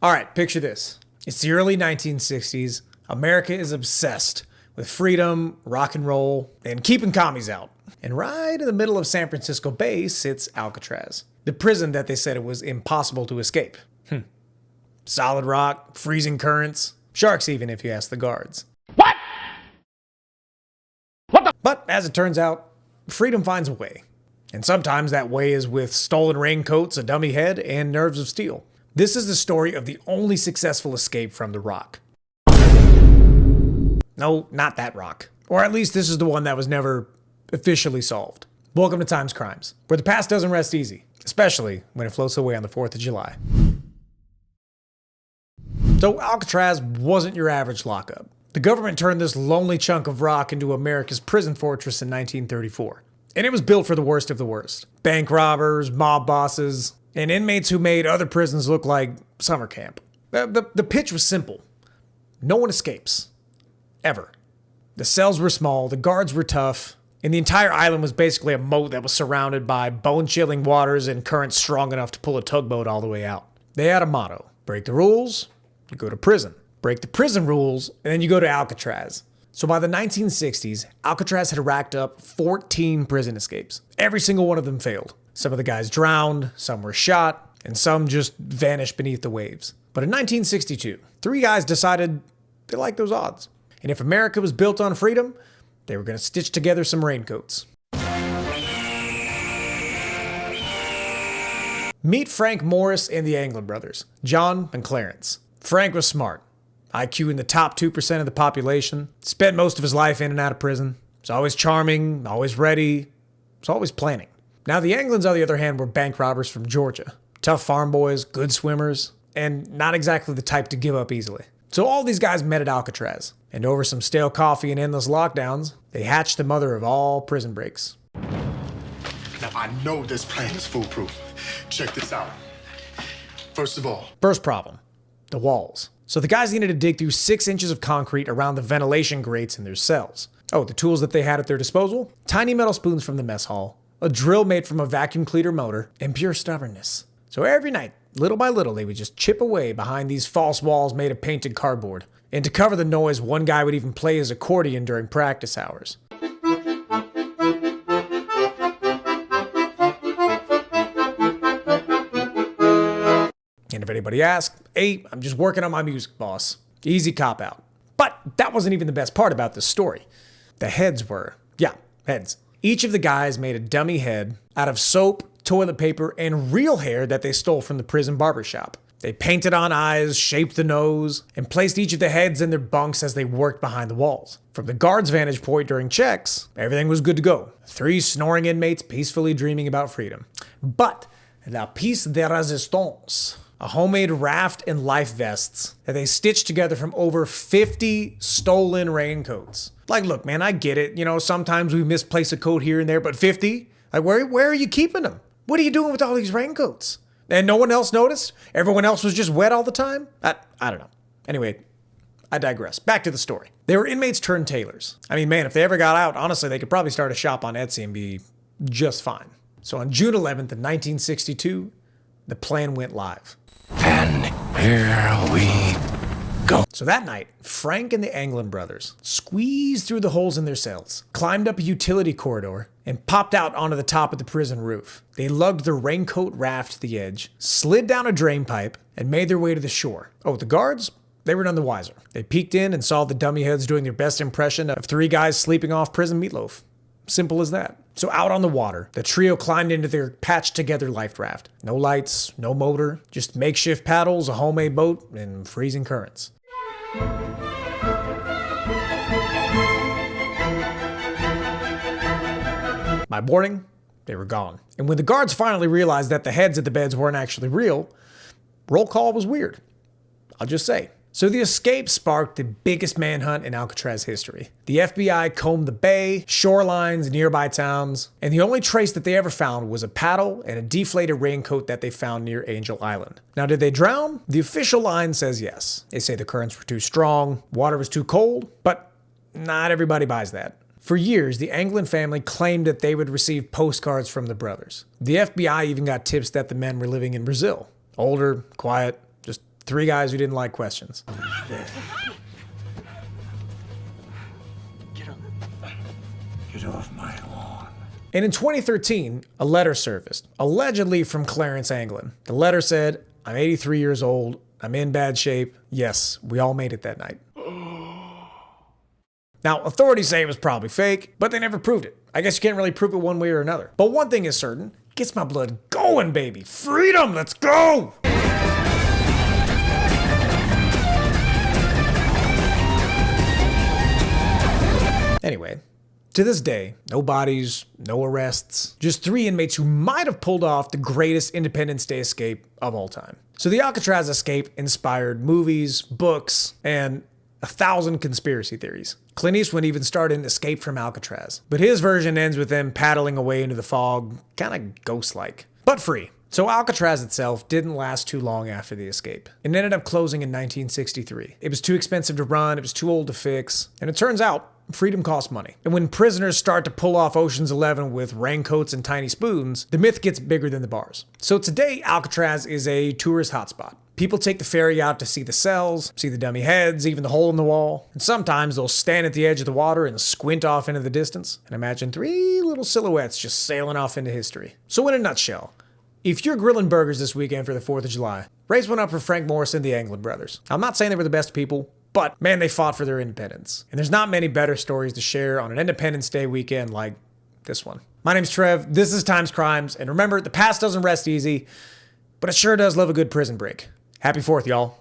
All right, picture this. It's the early 1960s. America is obsessed with freedom, rock and roll, and keeping commies out. And right in the middle of San Francisco Bay sits Alcatraz, the prison that they said it was impossible to escape. Solid rock, freezing currents, sharks even if you ask the guards. What? But as it turns out, freedom finds a way. And sometimes that way is with stolen raincoats, a dummy head, and nerves of steel. This is the story of the only successful escape from the rock. No, not that rock. Or at least this is the one that was never officially solved. Welcome to Times Crimes, where the past doesn't rest easy, especially when it floats away on the 4th of July. So Alcatraz wasn't your average lockup. The government turned this lonely chunk of rock into America's prison fortress in 1934. And it was built for the worst of the worst. Bank robbers, mob bosses, and inmates who made other prisons look like summer camp. The pitch was simple. No one escapes. Ever. The cells were small, the guards were tough, and the entire island was basically a moat that was surrounded by bone-chilling waters and currents strong enough to pull a tugboat all the way out. They had a motto: break the rules, you go to prison. Break the prison rules, and then you go to Alcatraz. So by the 1960s, Alcatraz had racked up 14 prison escapes. Every single one of them failed. Some of the guys drowned, some were shot, and some just vanished beneath the waves. But in 1962, 3 guys decided they liked those odds. And if America was built on freedom, they were going to stitch together some raincoats. Meet Frank Morris and the Anglin brothers, John and Clarence. Frank was smart. IQ in the top 2% of the population. Spent most of his life in and out of prison. Was always charming, always ready, was always planning. Now the Anglins, on the other hand, were bank robbers from Georgia. Tough farm boys, good swimmers, and not exactly the type to give up easily. So all these guys met at Alcatraz, and over some stale coffee and endless lockdowns, they hatched the mother of all prison breaks. Now I know this plan is foolproof. Check this out. First of all, first problem, the walls. So the guys needed to dig through 6 inches of concrete around the ventilation grates in their cells. Oh, the tools that they had at their disposal? Tiny metal spoons from the mess hall, a drill made from a vacuum cleaner motor, and pure stubbornness. So every night, little by little, they would just chip away behind these false walls made of painted cardboard. And to cover the noise, one guy would even play his accordion during practice hours. And if anybody asks, hey, I'm just working on my music, boss. Easy cop out. But that wasn't even the best part about this story. The heads were. Yeah, heads. Each of the guys made a dummy head out of soap, toilet paper, and real hair that they stole from the prison barbershop. They painted on eyes, shaped the nose, and placed each of the heads in their bunks as they worked behind the walls. From the guards' vantage point during checks, everything was good to go. 3 snoring inmates peacefully dreaming about freedom. But la piece de résistance, a homemade raft and life vests that they stitched together from over 50 stolen raincoats. Like, look, man, I get it. You know, sometimes we misplace a coat here and there, but 50? Like, where are you keeping them? What are you doing with all these raincoats? And no one else noticed? Everyone else was just wet all the time? I don't know. Anyway, I digress. Back to the story. They were inmates turned tailors. I mean, man, if they ever got out, honestly, they could probably start a shop on Etsy and be just fine. So on June 11th of 1962, the plan went live. And here we go. So that night, Frank and the Anglin brothers squeezed through the holes in their cells, climbed up a utility corridor, and popped out onto the top of the prison roof. They lugged the raincoat raft to the edge, slid down a drain pipe, and made their way to the shore. Oh, the guards? They were none the wiser. They peeked in and saw the dummy heads doing their best impression of 3 guys sleeping off prison meatloaf. Simple as that. So out on the water, the trio climbed into their patched-together life raft. No lights, no motor, just makeshift paddles, a homemade boat, and freezing currents. By morning, they were gone. And when the guards finally realized that the heads of the beds weren't actually real, roll call was weird. I'll just say. So the escape sparked the biggest manhunt in Alcatraz history. The FBI combed the bay, shorelines, nearby towns, and the only trace that they ever found was a paddle and a deflated raincoat that they found near Angel Island. Now, did they drown? The official line says yes. They say the currents were too strong, water was too cold, but not everybody buys that. For years, the Anglin family claimed that they would receive postcards from the brothers. The FBI even got tips that the men were living in Brazil. Older, quiet, just 3 guys who didn't like questions. Get off my lawn. And in 2013, a letter surfaced, allegedly from Clarence Anglin. The letter said, "I'm 83 years old. I'm in bad shape. Yes, we all made it that night." Now, authorities say it was probably fake, but they never proved it. I guess you can't really prove it one way or another. But one thing is certain, gets my blood going, baby. Freedom, let's go! Anyway, to this day, no bodies, no arrests, just 3 inmates who might have pulled off the greatest Independence Day escape of all time. So the Alcatraz escape inspired movies, books, and 1,000 conspiracy theories. Clint Eastwood even started an Escape from Alcatraz, but his version ends with them paddling away into the fog, kind of ghost-like, but free. So Alcatraz itself didn't last too long after the escape. It ended up closing in 1963. It was too expensive to run, it was too old to fix, and it turns out freedom costs money. And when prisoners start to pull off Ocean's 11 with raincoats and tiny spoons, the myth gets bigger than the bars. So today, Alcatraz is a tourist hotspot. People take the ferry out to see the cells, see the dummy heads, even the hole in the wall. And sometimes they'll stand at the edge of the water and squint off into the distance and imagine 3 little silhouettes just sailing off into history. So in a nutshell, if you're grilling burgers this weekend for the 4th of July, raise one up for Frank Morris and the Anglin brothers. I'm not saying they were the best people, but man, they fought for their independence. And there's not many better stories to share on an Independence Day weekend like this one. My name's Trev, this is Times Crimes, and remember, the past doesn't rest easy, but it sure does love a good prison break. Happy 4th, y'all.